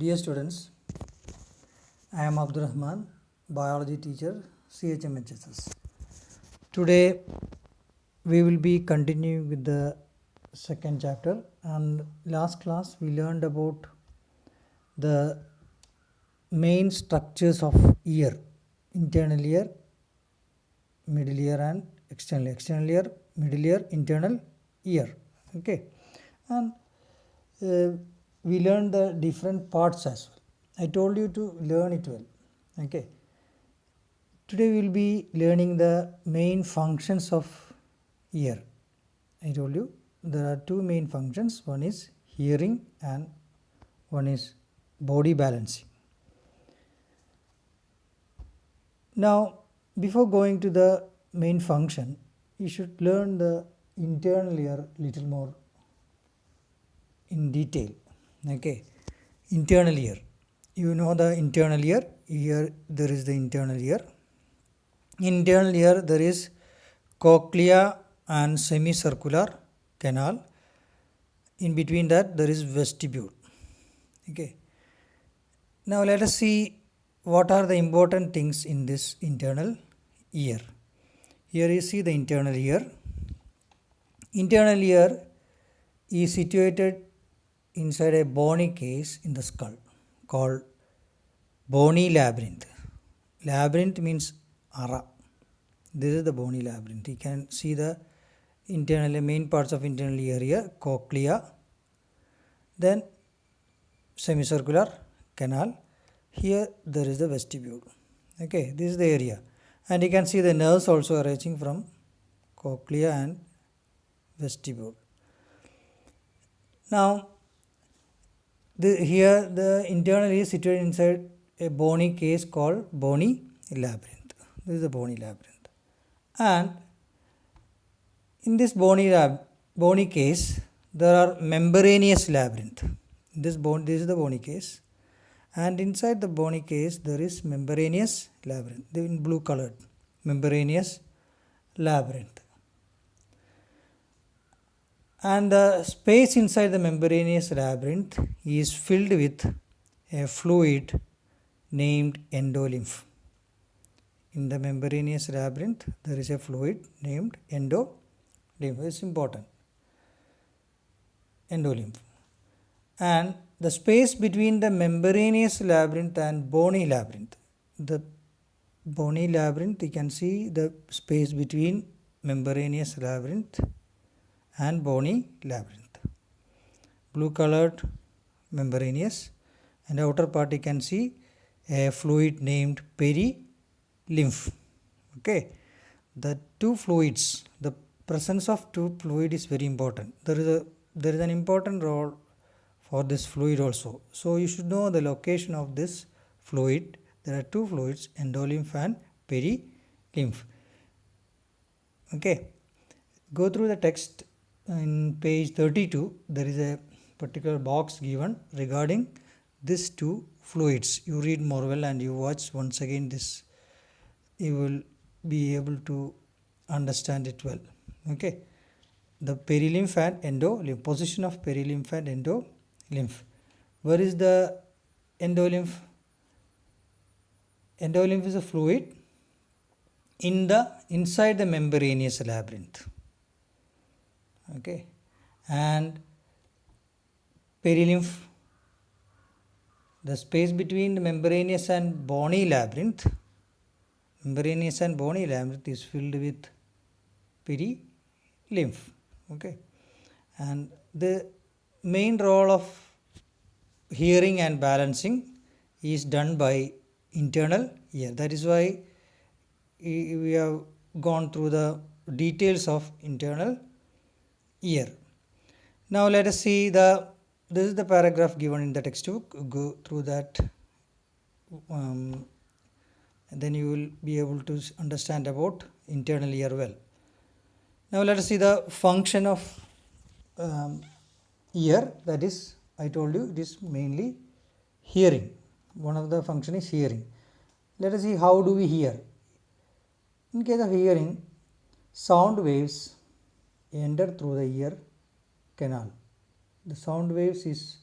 Dear students, I am Abdul Rahman, biology teacher, CHMHSS. Today we will be continuing with the second chapter, and last class we learned about the main structures of ear: internal ear, middle ear and external ear. External ear, middle ear, internal ear. Okay, and we learned the different parts as well. I told you to learn it well. Okay, today we will be learning the main functions of ear. I told you there are two main functions, one is hearing and one is body balancing. Now, before going to the main function, you should learn the internal ear little more in detail. Okay, internal ear. You know the internal ear. Here there is the internal ear. In internal ear there is cochlea and semicircular canal. In between that there is vestibule. Okay. Now let us see what are the important things in this internal ear. Here you see the internal ear. Internal ear is situated inside a bony case in the skull called bony labyrinth. Labyrinth means ara. This is the bony labyrinth. You can see the main parts of internal ear here: cochlea, then semicircular canal. Here there is the vestibule. Okay, this is the area, and you can see the nerves also arising from cochlea and vestibule. Now, here the internal is situated inside a bony case called bony labyrinth. This is the bony labyrinth, and in this bony case there are membranous labyrinth. This is the bony case, and inside the bony case there is membranous labyrinth in blue colored membranous labyrinth. And the space inside the membranous labyrinth is filled with a fluid named endolymph. In the membranous labyrinth there is a fluid named endolymph. It's important. Endolymph. And the space between the membranous labyrinth and bony labyrinth. The bony labyrinth, you can see the space between membranous labyrinth and bony labyrinth. Blue colored membranous, and outer part you can see a fluid named perilymph. Okay, the two fluids, the presence of two fluid is very important. There is an important role for this fluid also. So you should know the location of this fluid. There are two fluids, endolymph and perilymph. Okay, go through the text. In page 32, there is a particular box given regarding these two fluids. You read more well and you watch once again this. You will be able to understand it well. Okay. The perilymph and endolymph. Position of perilymph and endolymph. Where is the endolymph? Endolymph is a fluid inside the membranous labyrinth. Okay, and perilymph, the space between the membranous and bony labyrinth. Membranous and bony labyrinth is filled with perilymph. Okay, and the main role of hearing and balancing is done by internal ear. That is why we have gone through the details of internal ear. Now let us see this is the paragraph given in the textbook. Go through that, and then you will be able to understand about internal ear well. Now let us see the function of ear. That is, I told you it is mainly hearing. One of the function is hearing. Let us see how do we hear. In case of hearing, sound waves enter through the ear canal. The sound waves is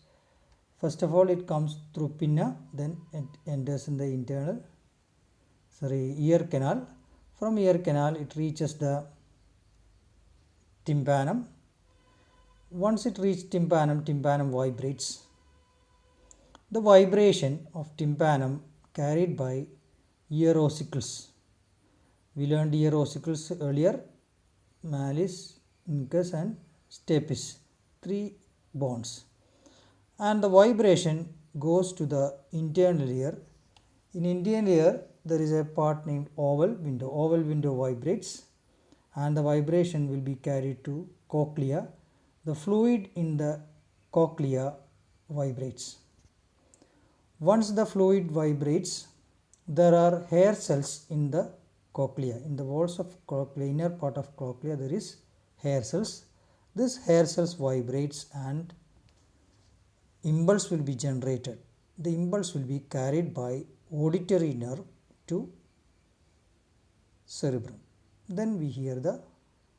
First of all, it comes through pinna, then it enters in the ear canal. From ear canal, it reaches the tympanum. Once it reaches tympanum, tympanum vibrates. The vibration of tympanum carried by ear ossicles. We learned ear ossicles earlier, malleus, incus and stapes, 3 bones. And the vibration goes to the internal ear. In internal ear, there is a part named oval window. Oval window vibrates and the vibration will be carried to cochlea. The fluid in the cochlea vibrates. Once the fluid vibrates, there are hair cells in the cochlea. In the walls of cochlea, inner part of cochlea, there is hair cells. This hair cells vibrates and impulse will be generated. The impulse will be carried by auditory nerve to cerebrum. Then we hear the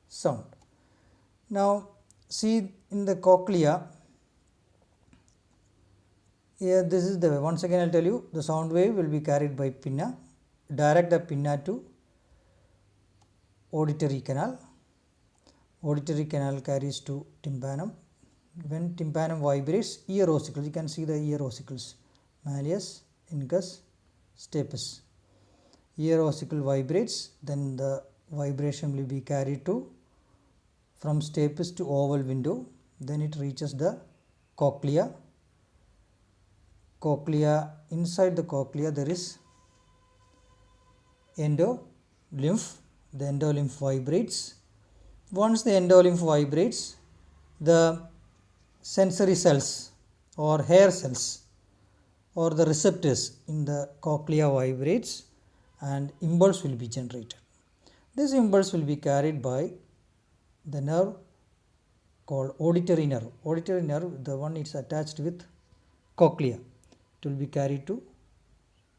sound. Now see in the cochlea, here this is the way. Once again I'll tell you, the sound wave will be carried by pinna, direct the pinna to auditory canal. Auditory canal carries to tympanum. When tympanum vibrates, ear ossicles, you can see the ear ossicles, malleus, incus, stapes. Ear ossicle vibrates, then the vibration will be carried to from stapes to oval window, then it reaches the cochlea. Cochlea, inside the cochlea there is endolymph. The endolymph vibrates. Once the endolymph vibrates, the sensory cells or hair cells or the receptors in the cochlea vibrates and impulse will be generated. This impulse will be carried by the nerve called auditory nerve. Auditory nerve, the one is attached with cochlea. It will be carried to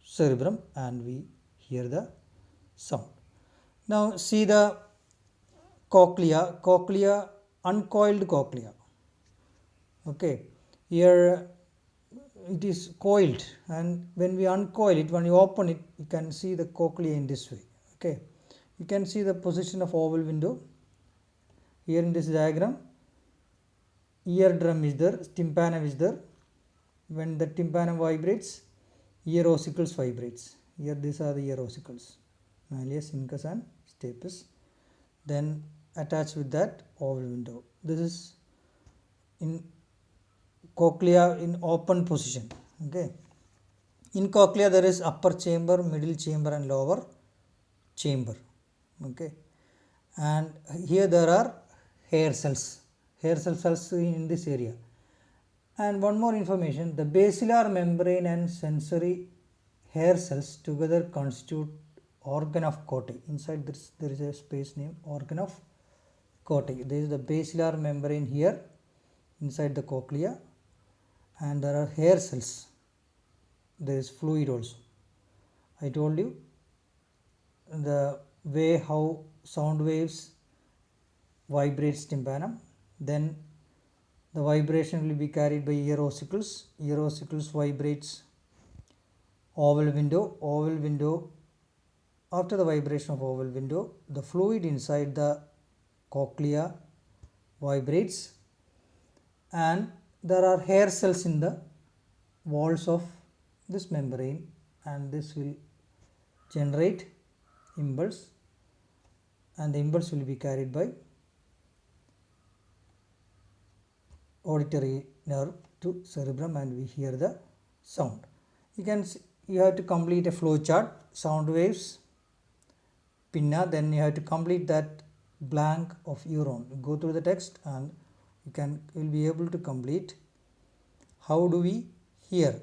cerebrum and we hear the sound. Now see the cochlea, uncoiled cochlea. Okay, here it is coiled, and when we uncoil it, when you open it, you can see the cochlea in this way. Okay, you can see the position of oval window here in this diagram. Eardrum is there, tympanum is there. When the tympanum vibrates, ear ossicles vibrates. Here these are the ear ossicles, malleus, incus and stapes. Then attached with that oval window. This is in cochlea in open position. Okay, in cochlea there is upper chamber, middle chamber and lower chamber. Okay, and here there are hair cells in this area. And one more information, the basilar membrane and sensory hair cells together constitute organ of Corti. Inside this there is a space named organ of Corti. There is the basilar membrane here inside the cochlea, and there are hair cells. There is fluid also. I told you the way how sound waves vibrates tympanum. Then the vibration will be carried by ear ossicles. Ear ossicles vibrates oval window. Oval window, after the vibration of oval window, the fluid inside the cochlea vibrates and there are hair cells in the walls of this membrane, and this will generate impulse, and the impulse will be carried by auditory nerve to cerebrum and we hear the sound. You have to complete a flow chart, sound waves, pinna, then you have to complete that blank of euron. You go through the text and you will be able to complete how do we hear.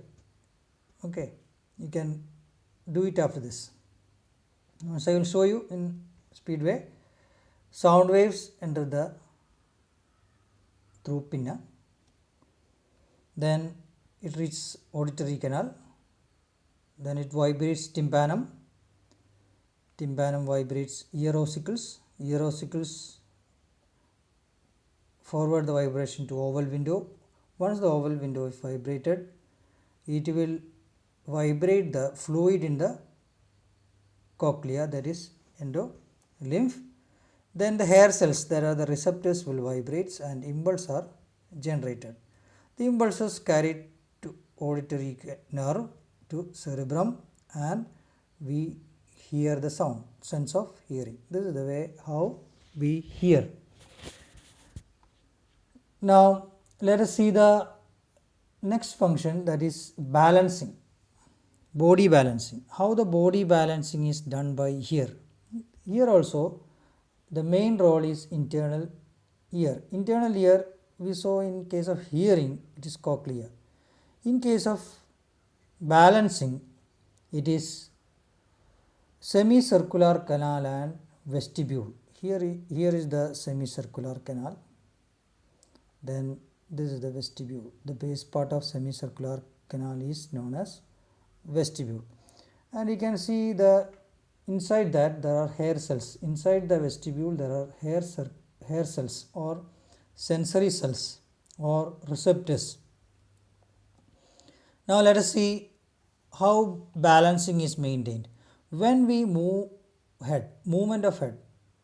Okay, you can do it after this. So I will show you in speedway. Sound waves enter through pinna, then it reaches auditory canal, then it vibrates tympanum. Tympanum vibrates ear ossicles. Ear ossicles forward the vibration to oval window. Once the oval window is vibrated, it will vibrate the fluid in the cochlea, that is endolymph. Then the hair cells, there are the receptors will vibrate and impulses are generated. The impulses carried to auditory nerve to cerebrum and we hear the sound, sense of hearing. This is the way how we hear. Now let us see the next function, that is balancing, body balancing. How the body balancing is done by ear. Here also the main role is internal ear. Internal ear we saw in case of hearing it is cochlea. In case of balancing it is semicircular canal and vestibule. Here is the semicircular canal. Then this is the vestibule. The base part of semicircular canal is known as vestibule. And you can see the inside that there are hair cells. Inside the vestibule there are hair cells or sensory cells or receptors. Now let us see how balancing is maintained. When we move head, movement of head,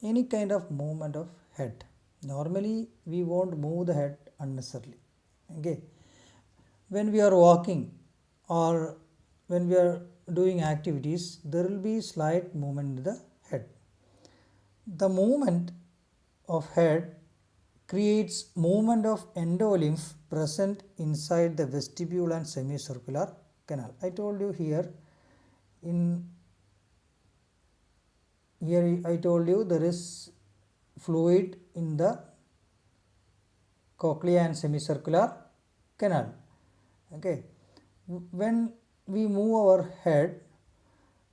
any kind of movement of head, normally we won't move the head unnecessarily. Okay. When we are walking or when we are doing activities, there will be slight movement in the head. The movement of head creates movement of endolymph present inside the vestibule and semicircular canal. I told you here I told you there is fluid in the cochlea and semicircular canal. Okay. When we move our head,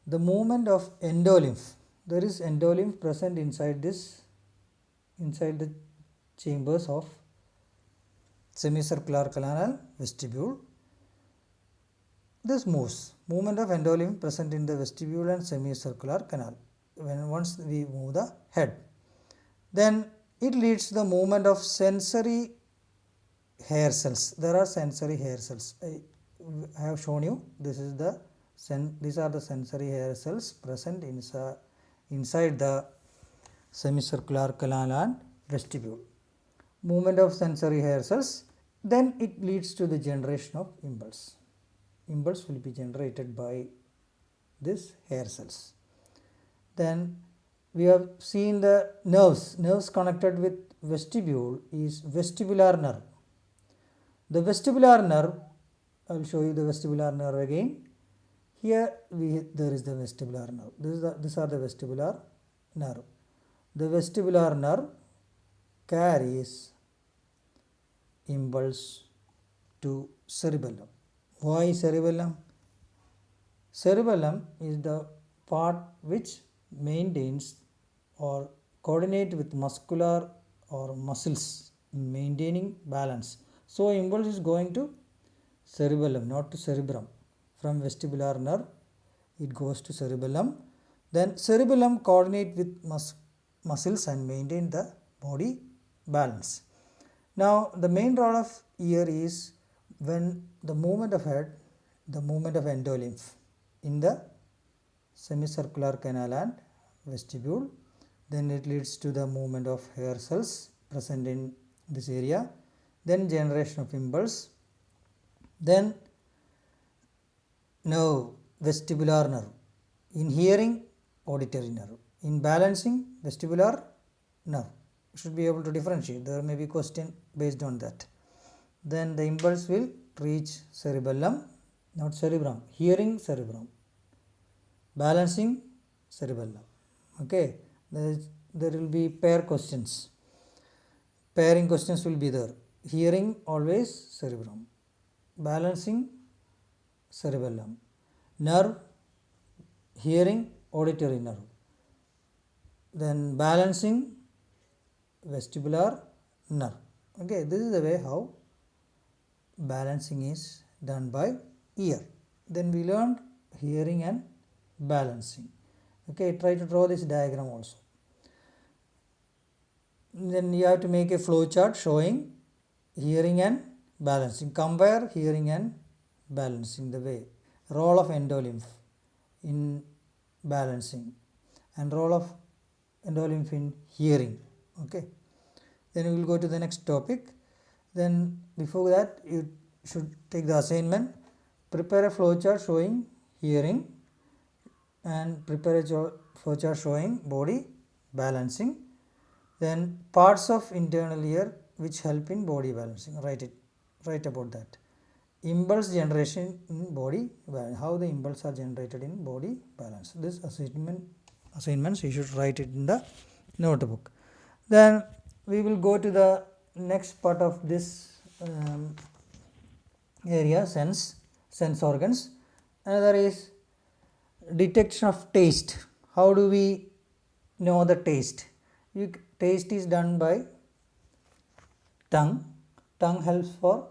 the movement of endolymph, there is endolymph present inside the chambers of semicircular canal and vestibule. This movement of endolymph present in the vestibule and semicircular canal. Once we move the head, then it leads to the movement of sensory hair cells. There are sensory hair cells. I have shown you. These are the sensory hair cells present inside the semicircular canal and vestibule. Movement of sensory hair cells. Then it leads to the generation of impulse. Impulse will be generated by these hair cells. Then we have seen the nerves connected with vestibule is vestibular nerve. The vestibular nerve, I will show you the vestibular nerve again. Here there is the vestibular nerve. These are the vestibular nerve. The vestibular nerve carries impulse to cerebellum. Why cerebellum? Cerebellum is the part which maintains or coordinate with muscular or muscles in maintaining balance. So impulse is going to cerebellum, not to cerebrum. From vestibular nerve it goes to cerebellum. Then cerebellum coordinate with muscles and maintain the body balance. Now the main role of ear is when the movement of head, the movement of endolymph in the semicircular canal and vestibule, then it leads to the movement of hair cells present in this area, then generation of impulse, then nerve, vestibular nerve, in hearing auditory nerve, in balancing vestibular nerve. You should be able to differentiate. There may be question based on that. Then the impulse will reach cerebellum, not cerebrum, hearing cerebrum, balancing cerebellum. Okay, there will be pair questions. Pairing questions will be there. Hearing always cerebrum, balancing cerebellum, nerve, hearing auditory nerve, then balancing vestibular nerve. Okay, this is the way how balancing is done by ear. Then we learned hearing and balancing. Okay, try to draw this diagram also. Then you have to make a flow chart showing hearing and balancing. Compare hearing and balancing, the way. Role of endolymph in balancing and role of endolymph in hearing. Okay. Then we will go to the next topic. Then before that you should take the assignment. Prepare a flowchart showing hearing and prepare a flowchart showing body balancing. Then parts of internal ear which help in body balancing. Write about that. Impulse generation in body balance. How the impulse are generated in body balance. This assignments you should write it in the notebook. Then we will go to the next part of this area, sense organs. Another is detection of taste. How do we know the taste? Taste is done by tongue. Tongue helps for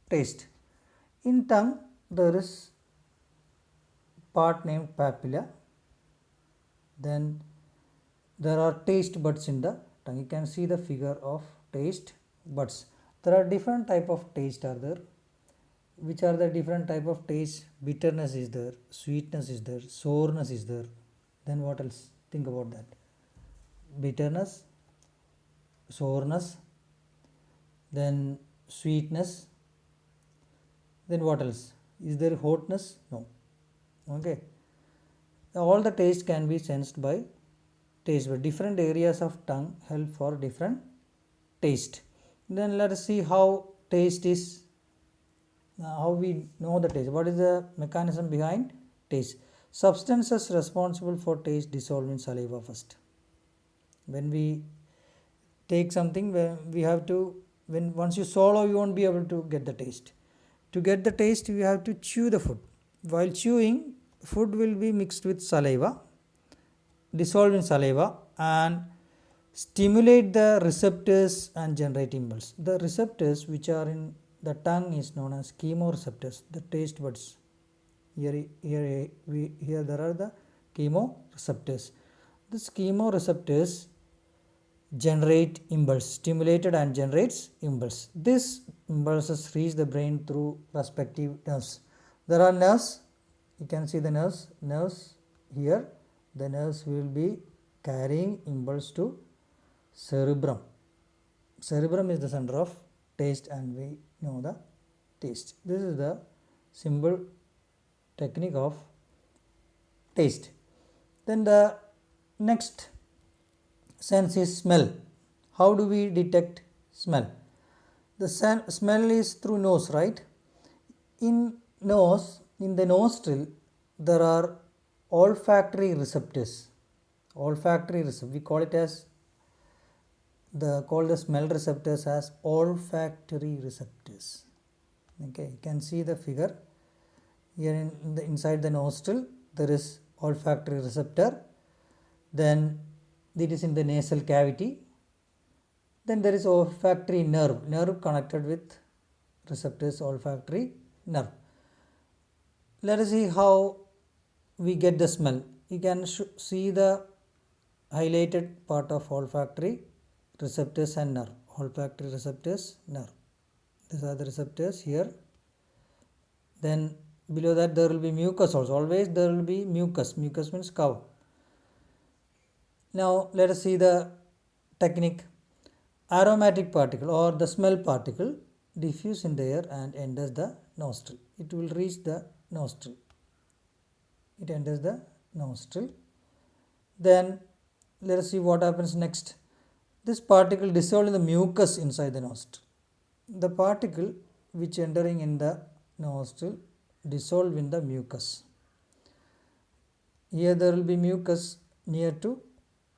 taste. In tongue there is part named papilla. Then there are taste buds in the tongue. You can see the figure of taste buds. There are different type of taste are there. Which are the different type of taste? Bitterness is there, sweetness is there, sourness is there. Then what else? Think about that. Bitterness, sourness, then sweetness. Then what else? Is there hotness? No. Okay. All the taste can be sensed by taste, but different areas of tongue help for different taste. Then let us see how taste is, how we know the taste. What is the mechanism behind taste? Substances responsible for taste dissolve in saliva first. When we take something, we have to, once you swallow, you won't be able to get the taste. To get the taste, you have to chew the food. While chewing, food will be mixed with saliva, dissolved in saliva, and stimulate the receptors and generate impulse. The receptors which are in the tongue is known as chemoreceptors, the taste buds. Here there are the chemoreceptors. These chemoreceptors generate impulse, stimulated and generates impulse. This impulses reach the brain through respective nerves. There are nerves, you can see the nerves here. The nerves will be carrying impulse to cerebrum. Cerebrum is the center of taste and we know the taste. This is the simple technique of taste. Then the next sense is smell. How do we detect smell? The smell is through nose, right? In the nostril, there are olfactory receptors. We call it as the smell receptors as olfactory receptors. Okay, you can see the figure here inside the nostril there is olfactory receptor. Then it is in the nasal cavity. Then there is olfactory nerve connected with receptors, olfactory nerve. Let us see how we get the smell. You can see the highlighted part of olfactory receptors and nerve. Olfactory receptors, nerve. These are the receptors here. Then below that there will be mucus also. Always there will be mucus. Mucus means cow. Now let us see the technique. Aromatic particle or the smell particle diffuse in the air and enters the nostril. It will reach the nostril. It enters the nostril. Then let us see what happens next. This particle dissolves in the mucus inside the nostril. The particle which entering in the nostril dissolve in the mucus. Here there will be mucus near to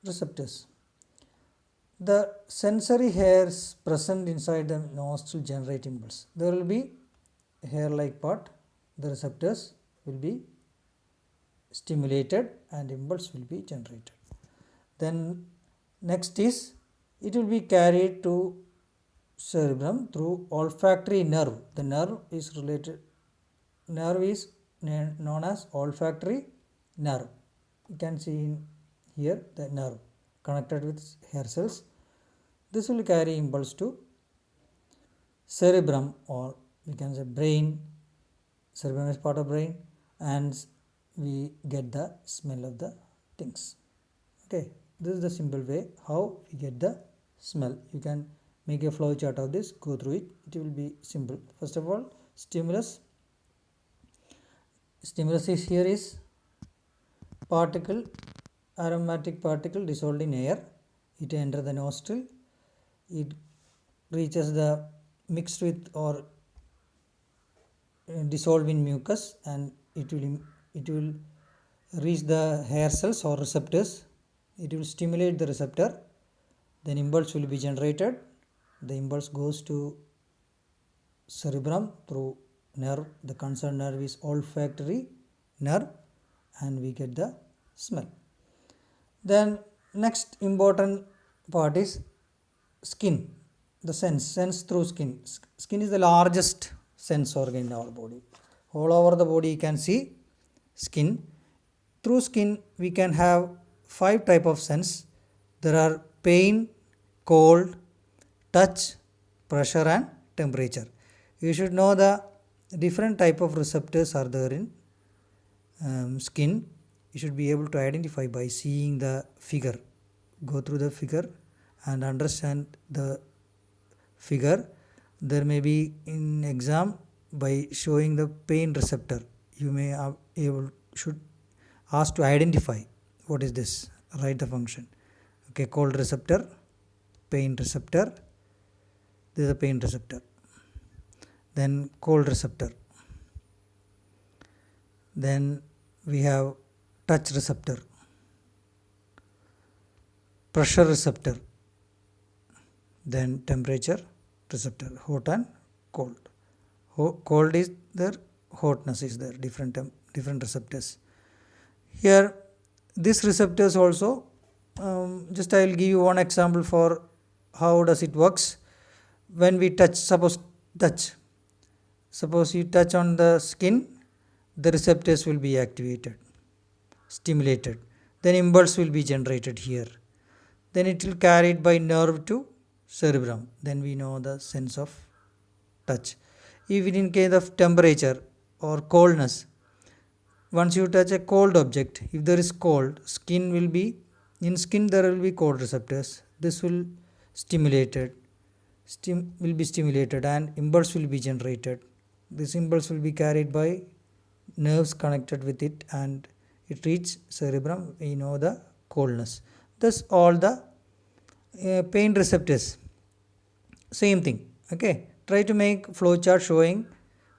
receptors. The sensory hairs present inside the nostril generate impulse. There will be hair-like part. The receptors will be stimulated and impulse will be generated. Then next is it will be carried to cerebrum through olfactory nerve. The nerve is known as olfactory nerve. You can see here the nerve connected with hair cells. This will carry impulse to cerebrum, or we can say brain. Cerebrum is part of brain, and we get the smell of the things. Okay, this is the simple way how we get the smell. You can make a flow chart of this, go through it. It will be simple. First of all, stimulus is here is particle, aromatic particle dissolved in air. It enters the nostril, it reaches the mixed with or dissolve in mucus, and it will reach the hair cells or receptors. It will stimulate the receptor, then impulse will be generated. The impulse goes to cerebrum through nerve. The concerned nerve is olfactory nerve, and we get the smell. Then next important part is skin, the sense through skin. Skin is the largest sense organ in our body. All over the body you can see skin. Through skin we can have 5 type of sense. There are pain, cold, touch, pressure, and temperature. You should know the different type of receptors are there in skin. You should be able to identify by seeing the figure. Go through the figure and understand the figure. There may be in exam by showing the pain receptor, you may should ask to identify what is this, write the function. Okay, cold receptor, pain receptor, this is a pain receptor, then cold receptor, then we have touch receptor, pressure receptor, then temperature receptor, hot and cold. Cold is there, hotness is there, different receptors. Here these receptors also, just I will give you one example for how does it works. When we touch, suppose you touch on the skin, the receptors will be activated, stimulated, then impulse will be generated here, then it will carried by nerve to cerebrum, then we know the sense of touch. Even in case of temperature or coldness, once you touch a cold object, if there is cold, skin will be, in skin there will be cold receptors, this will be stimulated and impulse will be generated. This impulse will be carried by nerves connected with it, and it reaches cerebrum, we know the coldness. Thus all the pain receptors, same thing. Okay, try to make flow chart showing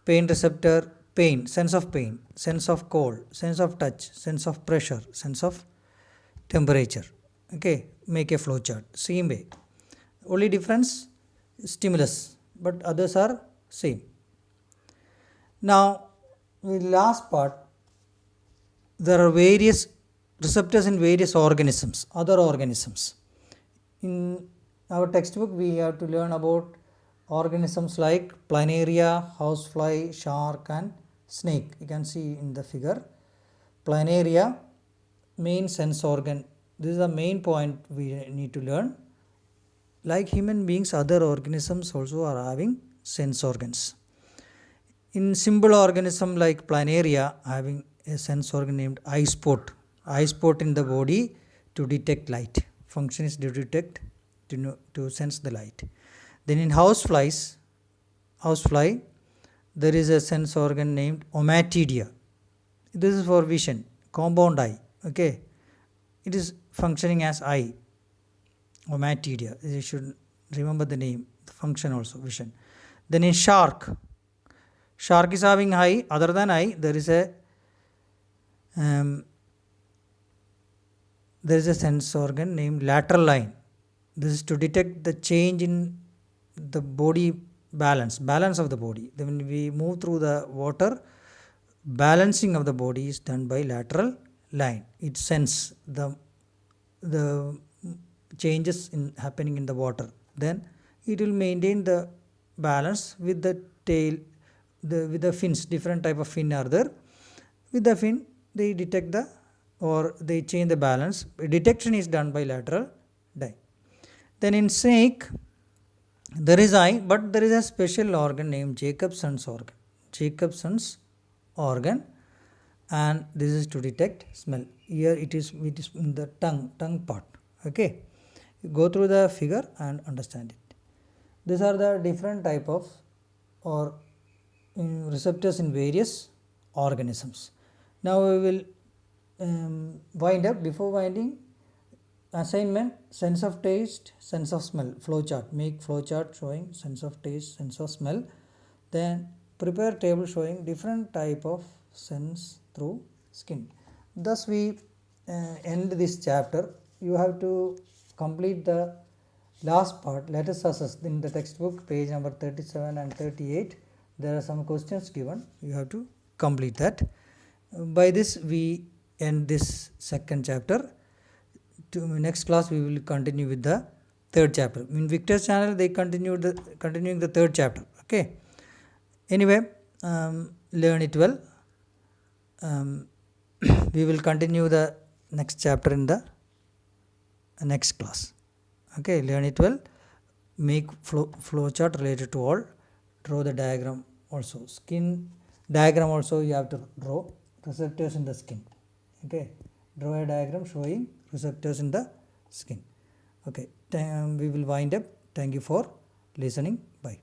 pain receptor, pain, sense of cold, sense of touch, sense of pressure, sense of temperature. Okay, make a flow chart, same way. Only difference stimulus, but others are same. Now the last part, there are various receptors in various organisms, other organisms. In our textbook we have to learn about organisms like planaria, housefly, shark, and snake. You can see in the figure. Planaria, main sense organ. This is the main point we need to learn. Like human beings, other organisms also are having sense organs. In simple organism like planaria, having a sense organ named eye spot in the body to detect light. Function is to detect, to sense the light. Then in housefly, there is a sense organ named ommatidia. This is for vision, compound eye. Okay, it is functioning as eye, ommatidia. You should remember the name, the function also, vision. Then in shark is having eye. Other than eye, there is a sense organ named lateral line. This is to detect the change in the body balance of the body. Then when we move through the water, balancing of the body is done by lateral line. It senses the changes happening in the water. Then it will maintain the balance with the tail, with the fins. Different type of fin are there. With the fin, they detect they change the balance. Detection is done by lateral line. Then in snake, There is eye, but there is a special organ named Jacobson's organ. Jacobson's organ, and this is to detect smell. Here it is in the tongue part. Okay, you go through the figure and understand it. These are the different type of or receptors in various organisms. Now we will wind up. Before winding, assignment: sense of taste, sense of smell, flow chart. Make flow chart showing sense of taste, sense of smell. Then prepare table showing different type of sense through skin. Thus we end this chapter. You have to complete the last part. Let us assess. In the textbook page number 37 and 38 there are some questions given. You have to complete that. By this we end this second chapter. To next class we will continue with the third chapter. In Victor's channel they continuing the third chapter. Okay, anyway, learn it well. We will continue the next chapter in the next class. Okay, learn it well. Make flow chart related to all. Draw the diagram also. Skin diagram also you have to draw. Receptors in the skin. Okay, draw a diagram showing receptors in the skin. Okay, we will wind up. Thank you for listening. Bye.